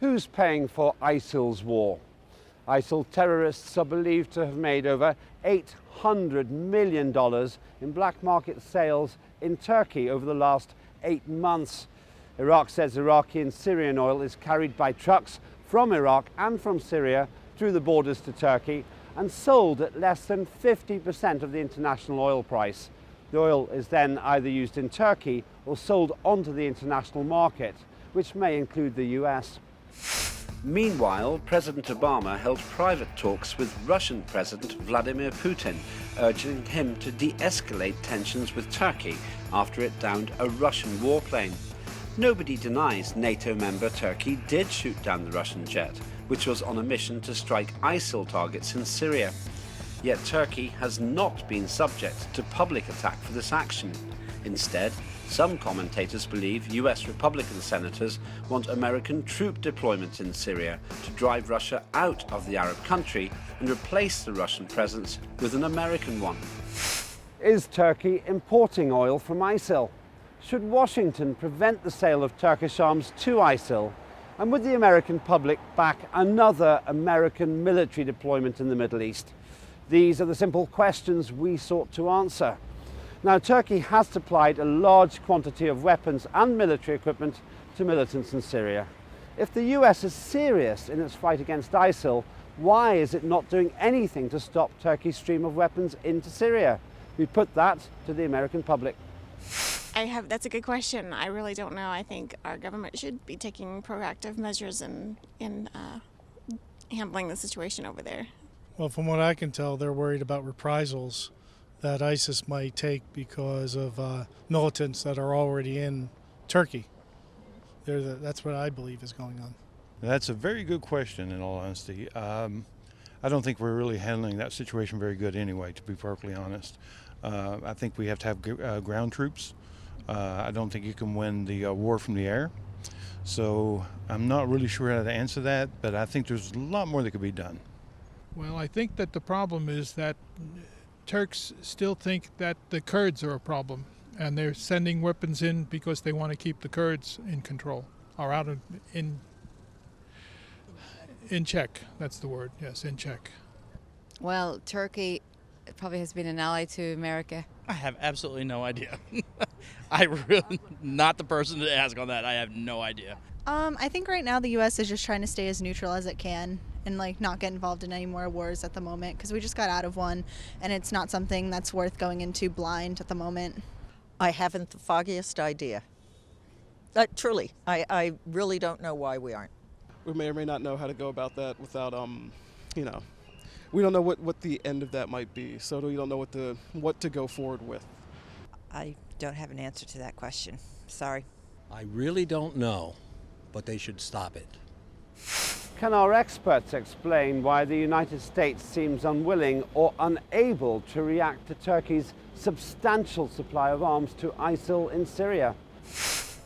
Who's paying for ISIL's war? ISIL terrorists are believed to have made over $800 million in black market sales in Turkey over the last 8 months. Iraq says Iraqi and Syrian oil is carried by trucks from Iraq and from Syria through the borders to Turkey and sold at less than 50% of the international oil price. The oil is then either used in Turkey or sold onto the international market, which may include the US. Meanwhile, President Obama held private talks with Russian President Vladimir Putin, urging him to de-escalate tensions with Turkey after it downed a Russian warplane. Nobody denies NATO member Turkey did shoot down the Russian jet, which was on a mission to strike ISIL targets in Syria. Yet Turkey has not been subject to public attack for this action. Instead, some commentators believe US Republican senators want American troop deployment in Syria to drive Russia out of the Arab country and replace the Russian presence with an American one. Is Turkey importing oil from ISIL? Should Washington prevent the sale of Turkish arms to ISIL? And would the American public back another American military deployment in the Middle East? These are the simple questions we sought to answer. Now, Turkey has supplied a large quantity of weapons and military equipment to militants in Syria. If the US is serious in its fight against ISIL, why is it not doing anything to stop Turkey's stream of weapons into Syria? We put that to the American public. That's a good question. I really don't know. I think our government should be taking proactive measures in handling the situation over there. Well, from what I can tell, they're worried about reprisals that ISIS might take because of militants that are already in Turkey. That's what I believe is going on. That's a very good question, in all honesty. I don't think we're really handling that situation very good anyway, to be perfectly honest. I think we have to have ground troops. I don't think you can win the war from the air. So I'm not really sure how to answer that, but I think there's a lot more that could be done. Well, I think that the problem is that Turks still think that the Kurds are a problem, and they're sending weapons in because they want to keep the Kurds in control, or out in check. That's the word, yes, in check. Well, Turkey probably has been an ally to America. I have absolutely no idea. I'm really not the person to ask on that. I have no idea. I think right now the U.S. is just trying to stay as neutral as it can and not get involved in any more wars at the moment, because we just got out of one and it's not something that's worth going into blind at the moment. I haven't the foggiest idea. Truly, I really don't know why we aren't. We may or may not know how to go about that without, we don't know what the end of that might be, so we don't know what to go forward with. I don't have an answer to that question. Sorry. I really don't know, but they should stop it. Can our experts explain why the United States seems unwilling or unable to react to Turkey's substantial supply of arms to ISIL in Syria?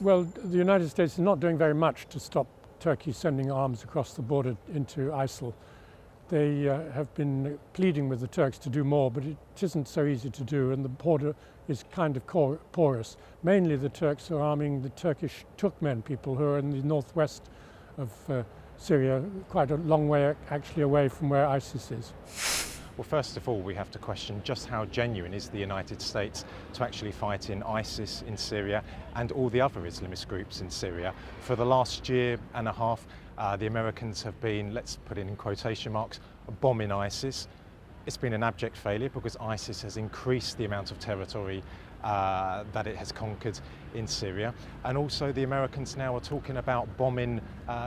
Well, the United States is not doing very much to stop Turkey sending arms across the border into ISIL. They have been pleading with the Turks to do more, but it isn't so easy to do, and the border is kind of porous. Mainly the Turks are arming the Turkish Turkmen people who are in the northwest of Syria, quite a long way actually away from where ISIS is. Well, first of all, we have to question just how genuine is the United States to actually fight in ISIS in Syria and all the other Islamist groups in Syria. For the last year and a half, the Americans have been, let's put it in quotation marks, bombing ISIS. It's been an abject failure because ISIS has increased the amount of territory that it has conquered in Syria. And also the Americans now are talking about bombing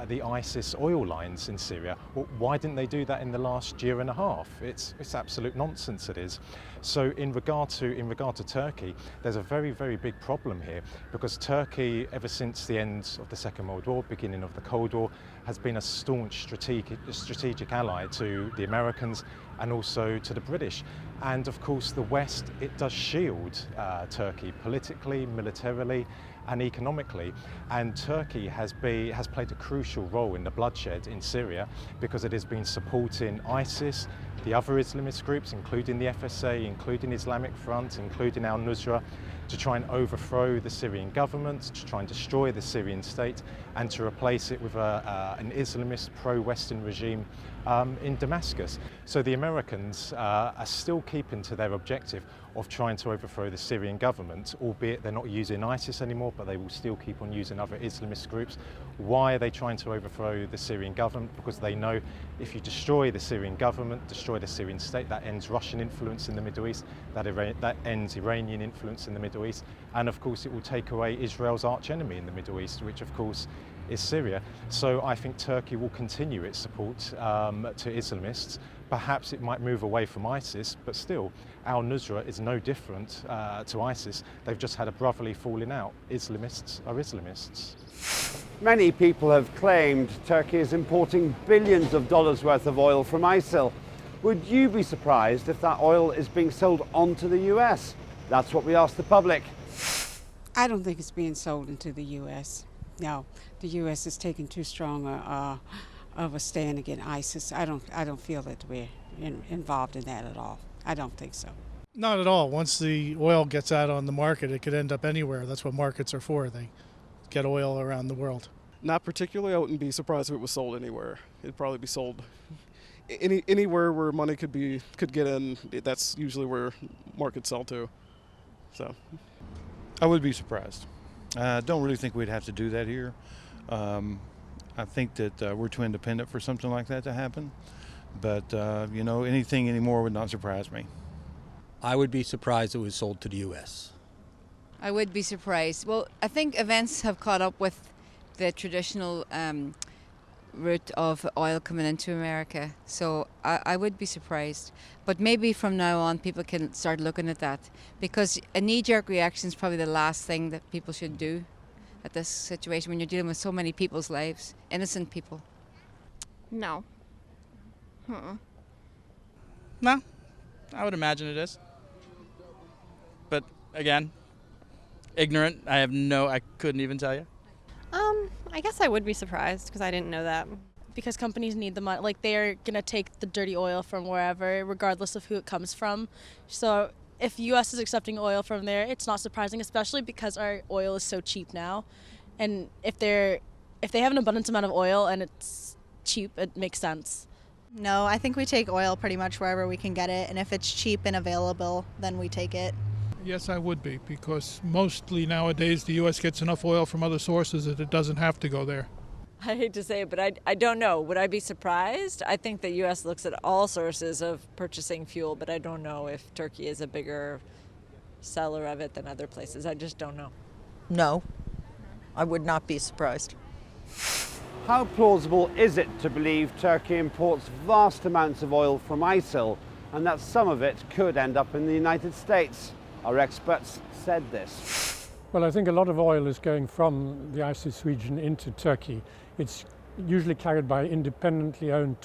the ISIS oil lines in Syria. Well, why didn't they do that in the last year and a half? It's absolute nonsense, it is. So in regard to Turkey, there's a very, very big problem here, because Turkey, ever since the end of the Second World War, beginning of the Cold War, has been a staunch strategic ally to the Americans and also to the British. And of course the West, it does shield Turkey politically, militarily, and economically. And Turkey has played a crucial role in the bloodshed in Syria because it has been supporting ISIS, the other Islamist groups, including the FSA, including Islamic Front, including al-Nusra, to try and overthrow the Syrian government, to try and destroy the Syrian state, and to replace it with an Islamist pro-Western regime in Damascus. So the Americans are still keeping to their objective of trying to overthrow the Syrian government, albeit they're not using ISIS anymore, but they will still keep on using other Islamist groups. Why are they trying to overthrow the Syrian government? Because they know if you destroy the Syrian government, destroy the Syrian state, that ends Russian influence in the Middle East, that ends Iranian influence in the Middle East, and of course it will take away Israel's archenemy in the Middle East, which of course is Syria. So I think Turkey will continue its support to Islamists. Perhaps it might move away from ISIS, but still, al-Nusra is no different to ISIS. They've just had a brotherly falling out. Islamists are Islamists. Many people have claimed Turkey is importing billions of dollars worth of oil from ISIL. Would you be surprised if that oil is being sold on to the US? That's what we asked the public. I don't think it's being sold into the US. No, the US is taking too strong of a stand against ISIS. I don't feel that we're involved in that at all. I don't think so. Not at all. Once the oil gets out on the market, it could end up anywhere. That's what markets are for. They get oil around the world. Not particularly. I wouldn't be surprised if it was sold anywhere. It'd probably be sold anywhere where money could get in. That's usually where markets sell to. So I would be surprised. I don't really think we'd have to do that here. I think that we're too independent for something like that to happen. But, anything anymore would not surprise me. I would be surprised it was sold to the U.S. I would be surprised. Well, I think events have caught up with the traditional route of oil coming into America. So I would be surprised. But maybe from now on people can start looking at that, because a knee-jerk reaction is probably the last thing that people should do at this situation when you're dealing with so many people's lives, innocent people. No. No, I would imagine it is. But again, ignorant. I couldn't even tell you. I guess I would be surprised because I didn't know that. Because companies need the money, like they're gonna take the dirty oil from wherever, regardless of who it comes from. So if U.S. is accepting oil from there, it's not surprising, especially because our oil is so cheap now. And if they have an abundant amount of oil and it's cheap, it makes sense. No, I think we take oil pretty much wherever we can get it, and if it's cheap and available, then we take it. Yes, I would be, because mostly nowadays the U.S. gets enough oil from other sources that it doesn't have to go there. I hate to say it, but I don't know. Would I be surprised? I think the U.S. looks at all sources of purchasing fuel, but I don't know if Turkey is a bigger seller of it than other places. I just don't know. No, I would not be surprised. How plausible is it to believe Turkey imports vast amounts of oil from ISIL and that some of it could end up in the United States? Our experts said this. Well, I think a lot of oil is going from the ISIS region into Turkey. It's usually carried by independently owned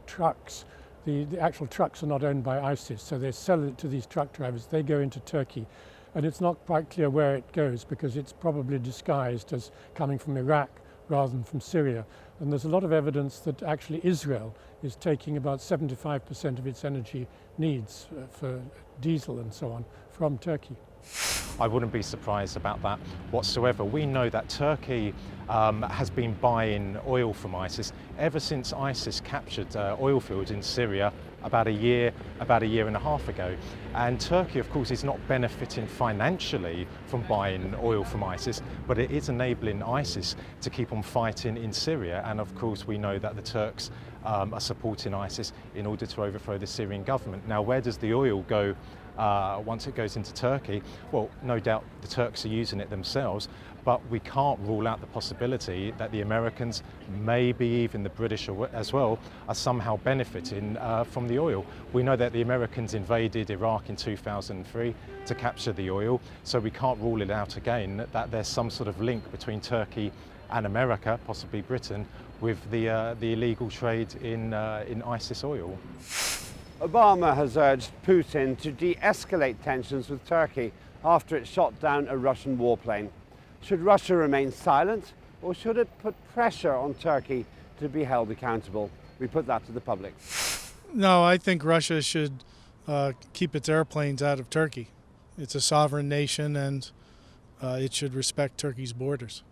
trucks. The actual trucks are not owned by ISIS, so they sell it to these truck drivers. They go into Turkey, and it's not quite clear where it goes because it's probably disguised as coming from Iraq rather than from Syria. And there's a lot of evidence that actually Israel is taking about 75% of its energy needs for diesel and so on from Turkey. I wouldn't be surprised about that whatsoever. We know that Turkey has been buying oil from ISIS ever since ISIS captured oil fields in Syria about a year and a half ago. And Turkey, of course, is not benefiting financially from buying oil from ISIS, but it is enabling ISIS to keep on fighting in Syria. And of course, we know that the Turks are supporting ISIS in order to overthrow the Syrian government. Now, where does the oil go once it goes into Turkey? Well, no doubt the Turks are using it themselves, but we can't rule out the possibility that the Americans, maybe even the British as well, are somehow benefiting from the oil. We know that the Americans invaded Iraq in 2003 to capture the oil, so we can't rule it out again that there's some sort of link between Turkey and America, possibly Britain, with the illegal trade in ISIS oil. Obama has urged Putin to de-escalate tensions with Turkey after it shot down a Russian warplane. Should Russia remain silent, or should it put pressure on Turkey to be held accountable? We put that to the public. No, I think Russia should keep its airplanes out of Turkey. It's a sovereign nation, and it should respect Turkey's borders.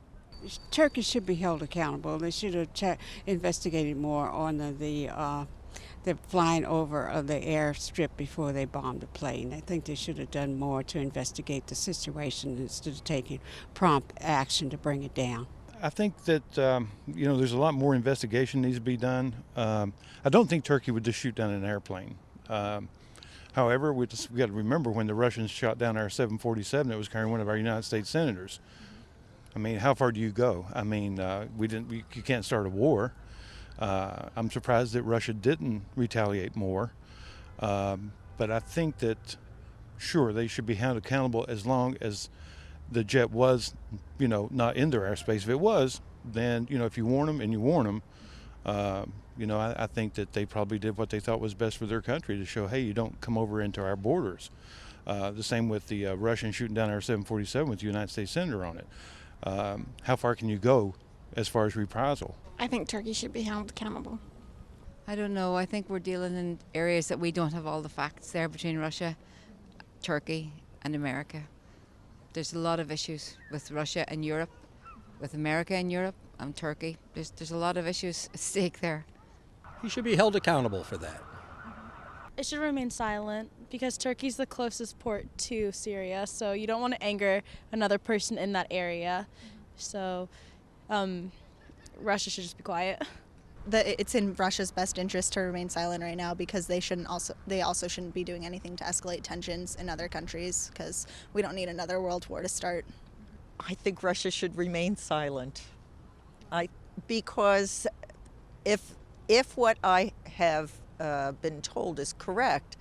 Turkey should be held accountable. They should have investigated more on the flying over of the airstrip before they bombed the plane. I think they should have done more to investigate the situation instead of taking prompt action to bring it down. I think that there's a lot more investigation needs to be done. I don't think Turkey would just shoot down an airplane. However, we got to remember when the Russians shot down our 747 that was carrying one of our United States senators. I mean, how far do you go? I mean, you can't start a war. I'm surprised that Russia didn't retaliate more. But I think that, sure, they should be held accountable as long as the jet was, not in their airspace. If it was, then, if you warn them and you warn them, I think that they probably did what they thought was best for their country to show, hey, you don't come over into our borders. The same with the Russians shooting down our 747 with the United States senator on it. How far can you go as far as reprisal? I think Turkey should be held accountable. I don't know. I think we're dealing in areas that we don't have all the facts there between Russia, Turkey, and America. There's a lot of issues with Russia and Europe, with America and Europe, and Turkey. There's a lot of issues at stake there. He should be held accountable for that. It should remain silent because Turkey's the closest port to Syria, so you don't want to anger another person in that area. So Russia should just be quiet. It's in Russia's best interest to remain silent right now because they also shouldn't be doing anything to escalate tensions in other countries because we don't need another world war to start. I think Russia should remain silent. Because if what I have been told is correct,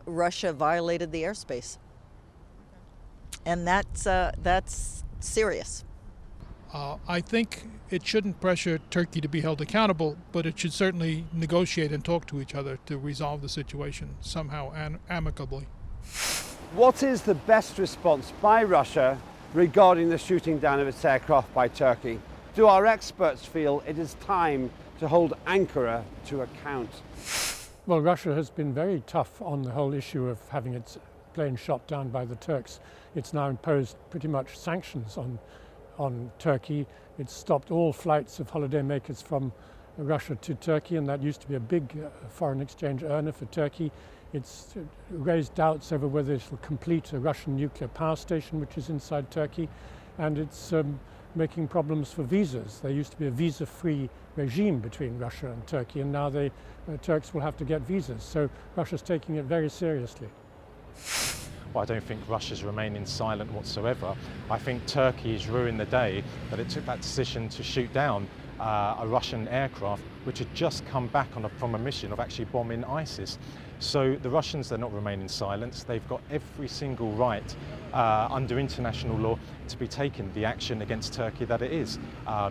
Russia violated the airspace, and that's serious. I think it shouldn't pressure Turkey to be held accountable, but it should certainly negotiate and talk to each other to resolve the situation somehow amicably. What is the best response by Russia regarding the shooting down of its aircraft by Turkey? Do our experts feel it is time to hold Ankara to account? Well, Russia has been very tough on the whole issue of having its plane shot down by the Turks. It's now imposed pretty much sanctions on Turkey. It's stopped all flights of holidaymakers from Russia to Turkey, and that used to be a big foreign exchange earner for Turkey. It's raised doubts over whether it will complete a Russian nuclear power station, which is inside Turkey, and it's making problems for visas. There used to be a visa-free regime between Russia and Turkey, and now the Turks will have to get visas. So Russia's taking it very seriously. Well, I don't think Russia's remaining silent whatsoever. I think Turkey's ruined the day that it took that decision to shoot down a Russian aircraft which had just come back from a mission of actually bombing ISIS. So the Russians, they're not remaining silent. They've got every single right under international law to be taking the action against Turkey that it is,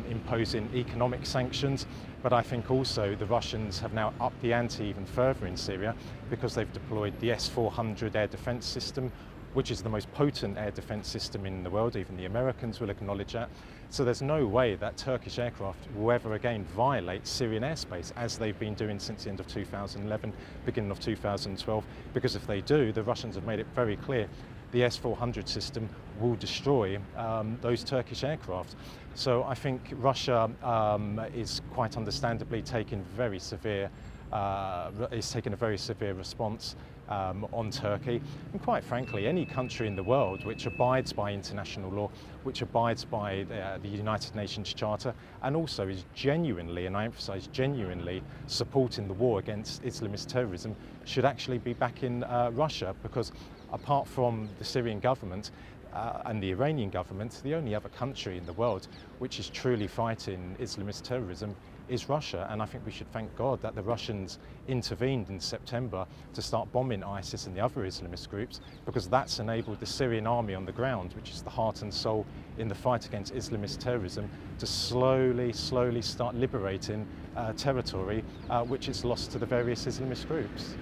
imposing economic sanctions. But I think also the Russians have now upped the ante even further in Syria because they've deployed the S-400 air defense system, which is the most potent air defense system in the world. Even the Americans will acknowledge that. So there's no way that Turkish aircraft will ever again violate Syrian airspace as they've been doing since the end of 2011, beginning of 2012, because if they do, the Russians have made it very clear the S-400 system will destroy those Turkish aircraft. So I think Russia is quite understandably taking a very severe response on Turkey. And quite frankly, any country in the world which abides by international law, which abides by the United Nations Charter, and also is genuinely, and I emphasize genuinely, supporting the war against Islamist terrorism, should actually be backing Russia, because apart from the Syrian government and the Iranian government, the only other country in the world which is truly fighting Islamist terrorism is Russia. And I think we should thank God that the Russians intervened in September to start bombing ISIS and the other Islamist groups, because that's enabled the Syrian army on the ground, which is the heart and soul in the fight against Islamist terrorism, to slowly start liberating territory which is lost to the various Islamist groups.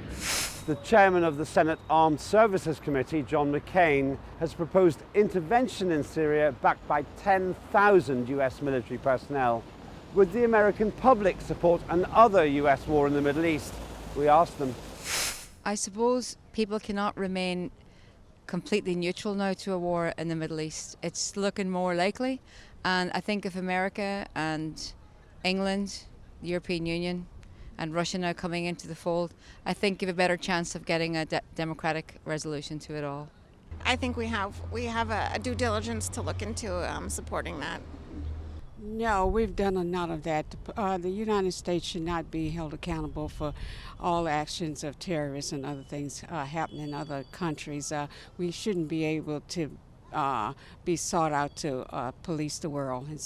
the chairman of the Senate Armed Services Committee, John McCain, has proposed intervention in Syria backed by 10,000 US military personnel. Would the American public support another US war in the Middle East? We asked them. I suppose people cannot remain completely neutral now to a war in the Middle East. It's looking more likely, and I think if America and England, the European Union, and Russia now coming into the fold, I think give a better chance of getting a democratic resolution to it all. I think we have a due diligence to look into supporting that. No, we've done none of that. The United States should not be held accountable for all actions of terrorists and other things happening in other countries. We shouldn't be able to be sought out to police the world in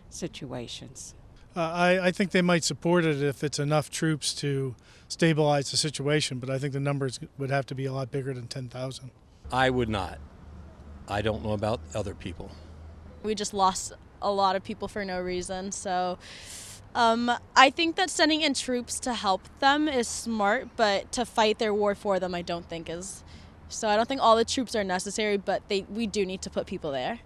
situations. I think they might support it if it's enough troops to stabilize the situation, but I think the numbers would have to be a lot bigger than 10,000. I would not. I don't know about other people. We just lost a lot of people for no reason, so I think that sending in troops to help them is smart, but to fight their war for them I don't think is. So I don't think all the troops are necessary, but we do need to put people there.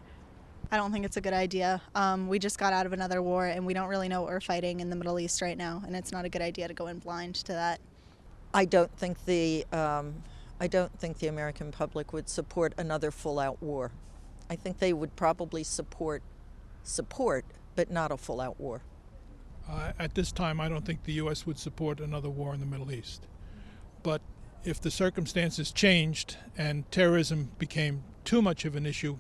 I don't think it's a good idea. We just got out of another war and we don't really know what we're fighting in the Middle East right now, and it's not a good idea to go in blind to that. I don't think the American public would support another full-out war. I think they would probably support, but not a full-out war. At this time, I don't think the U.S. would support another war in the Middle East. But if the circumstances changed and terrorism became too much of an issue,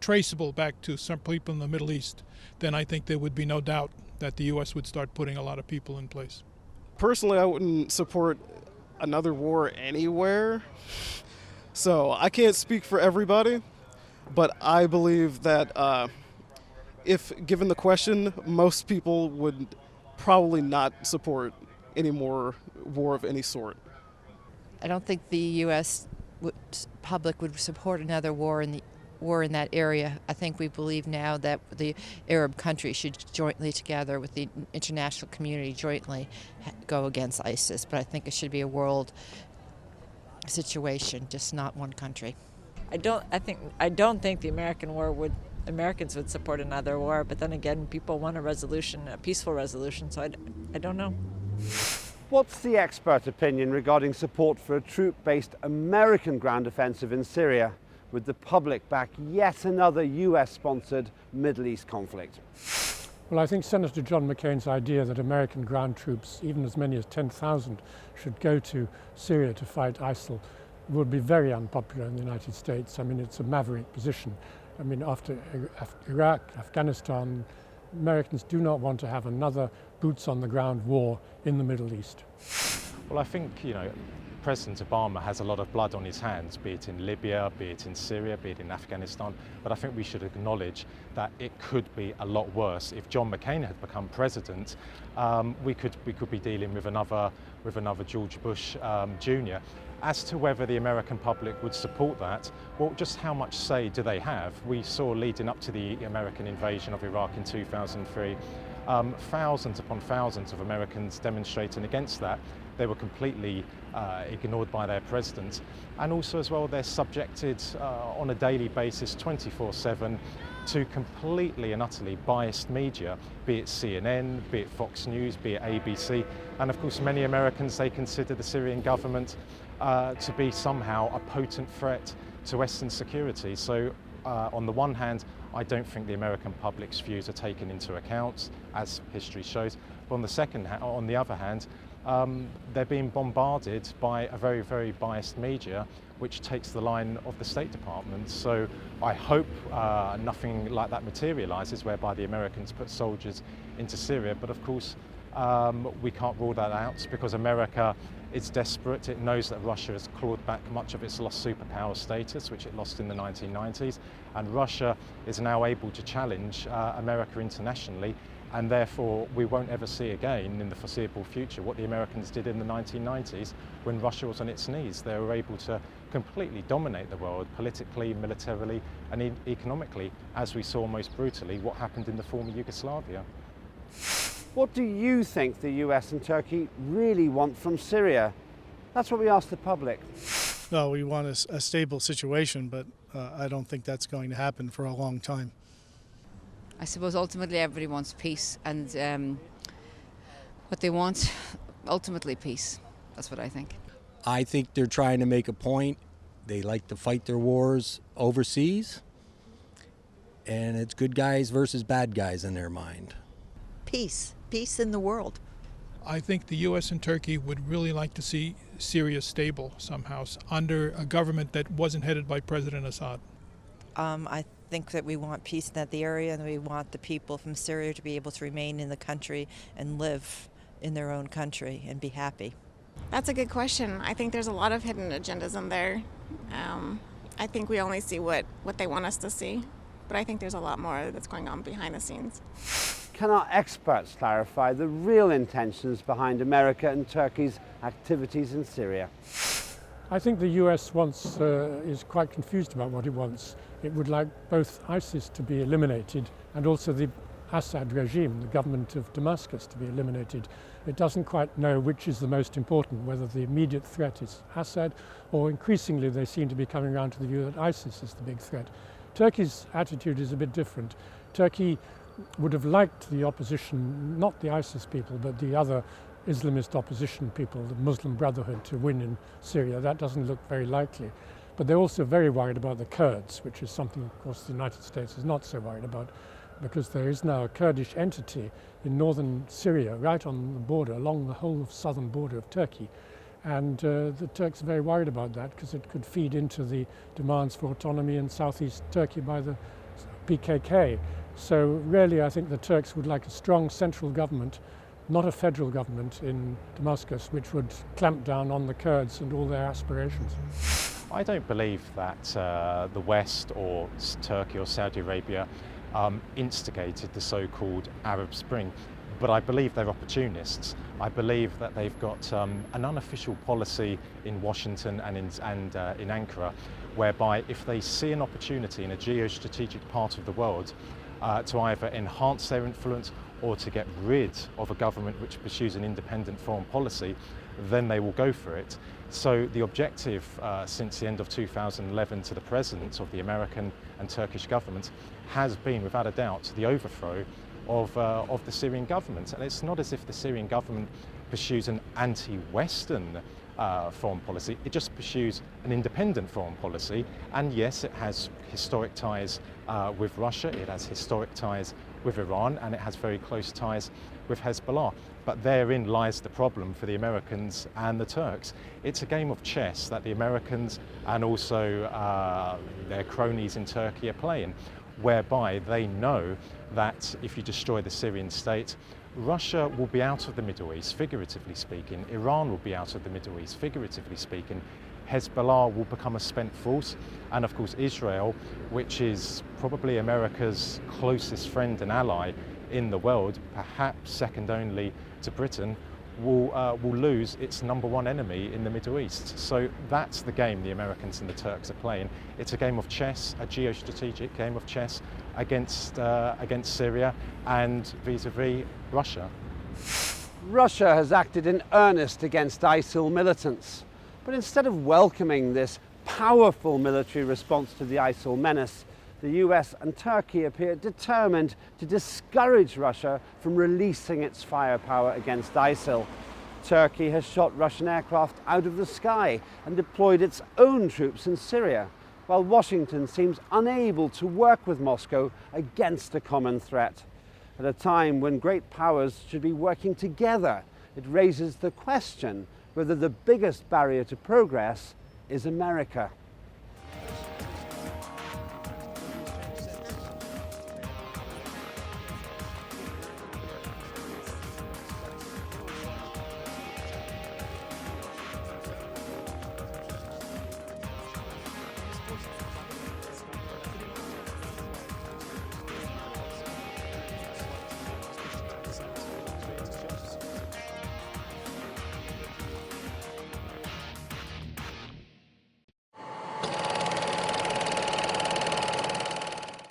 traceable back to some people in the Middle East, then I think there would be no doubt that the U.S. would start putting a lot of people in place. Personally, I wouldn't support another war anywhere. So I can't speak for everybody, but I believe that if given the question, most people would probably not support any more war of any sort. I don't think the U.S. public would support another war in that area. I think we believe now that the Arab countries should jointly together with the international community jointly go against ISIS. But I think it should be a world situation, just not one country. I don't think the Americans would support another war, but then again, people want a peaceful resolution, so I don't know. What's the expert opinion regarding support for a troop-based American ground offensive in Syria? Would the public back yet another US-sponsored Middle East conflict? Well, I think Senator John McCain's idea that American ground troops, even as many as 10,000, should go to Syria to fight ISIL would be very unpopular in the United States. I mean, it's a maverick position. I mean, after Iraq, Afghanistan, Americans do not want to have another boots-on-the-ground war in the Middle East. Well, I think, President Obama has a lot of blood on his hands, be it in Libya, be it in Syria, be it in Afghanistan, but I think we should acknowledge that it could be a lot worse. If John McCain had become president, we could be dealing with another George Bush Jr. As to whether the American public would support that, well, just how much say do they have? We saw leading up to the American invasion of Iraq in 2003, thousands upon thousands of Americans demonstrating against that. They were completely ignored by their president. And also as well, they're subjected on a daily basis, 24/7, to completely and utterly biased media, be it CNN, be it Fox News, be it ABC. And of course, many Americans, they consider the Syrian government to be somehow a potent threat to Western security. So on the one hand, I don't think the American public's views are taken into account, as history shows. But on the other hand, they're being bombarded by a very, very biased media, which takes the line of the State Department. So I hope nothing like that materialises, whereby the Americans put soldiers into Syria. But of course, we can't rule that out, because America is desperate. It knows that Russia has clawed back much of its lost superpower status, which it lost in the 1990s. And Russia is now able to challenge America internationally. And therefore, we won't ever see again in the foreseeable future what the Americans did in the 1990s when Russia was on its knees. They were able to completely dominate the world politically, militarily, and economically, as we saw most brutally what happened in the former Yugoslavia. What do you think the US and Turkey really want from Syria? That's what we asked the public. No, we want a stable situation, but I don't think that's going to happen for a long time. I suppose ultimately everybody wants peace, and what they want, ultimately peace. That's what I think. I think they're trying to make a point. They like to fight their wars overseas, and it's good guys versus bad guys in their mind. Peace in the world. I think the U.S. and Turkey would really like to see Syria stable somehow under a government that wasn't headed by President Assad. I think that we want peace in the area, and we want the people from Syria to be able to remain in the country and live in their own country and be happy. That's a good question. I think there's a lot of hidden agendas in there. I think we only see what they want us to see, but I think there's a lot more that's going on behind the scenes. Can our experts clarify the real intentions behind America and Turkey's activities in Syria? I think the US is quite confused about what it wants. It would like both ISIS to be eliminated and also the Assad regime, the government of Damascus, to be eliminated. It doesn't quite know which is the most important, whether the immediate threat is Assad, or increasingly they seem to be coming around to the view that ISIS is the big threat. Turkey's attitude is a bit different. Turkey would have liked the opposition, not the ISIS people, but the other Islamist opposition people, the Muslim Brotherhood, to win in Syria. That doesn't look very likely. But they're also very worried about the Kurds, which is something, of course, the United States is not so worried about, because there is now a Kurdish entity in northern Syria, right on the border, along the whole southern border of Turkey. And the Turks are very worried about that, because it could feed into the demands for autonomy in southeast Turkey by the PKK. So really, I think the Turks would like a strong central government, not a federal government in Damascus, which would clamp down on the Kurds and all their aspirations. I don't believe that the West or Turkey or Saudi Arabia instigated the so-called Arab Spring, but I believe they're opportunists. I believe that they've got an unofficial policy in Washington and in Ankara, whereby if they see an opportunity in a geostrategic part of the world to either enhance their influence or to get rid of a government which pursues an independent foreign policy, then they will go for it. So the objective since the end of 2011 to the present of the American and Turkish governments has been, without a doubt, the overthrow of the Syrian government. And it's not as if the Syrian government pursues an anti-Western foreign policy, it just pursues an independent foreign policy. And yes, it has historic ties with Russia, it has historic ties with Iran, and it has very close ties with Hezbollah. But therein lies the problem for the Americans and the Turks. It's a game of chess that the Americans and also their cronies in Turkey are playing, whereby they know that if you destroy the Syrian state, Russia will be out of the Middle East, figuratively speaking. Iran will be out of the Middle East, figuratively speaking. Hezbollah will become a spent force. And of course, Israel, which is probably America's closest friend and ally in the world, perhaps second only to Britain, will lose its number one enemy in the Middle East. So that's the game the Americans and the Turks are playing. It's a game of chess, a geostrategic game of chess against Syria and vis-a-vis Russia. Russia has acted in earnest against ISIL militants, but instead of welcoming this powerful military response to the ISIL menace, the US and Turkey appear determined to discourage Russia from releasing its firepower against ISIL. Turkey has shot Russian aircraft out of the sky and deployed its own troops in Syria, while Washington seems unable to work with Moscow against a common threat. At a time when great powers should be working together, it raises the question whether the biggest barrier to progress is America.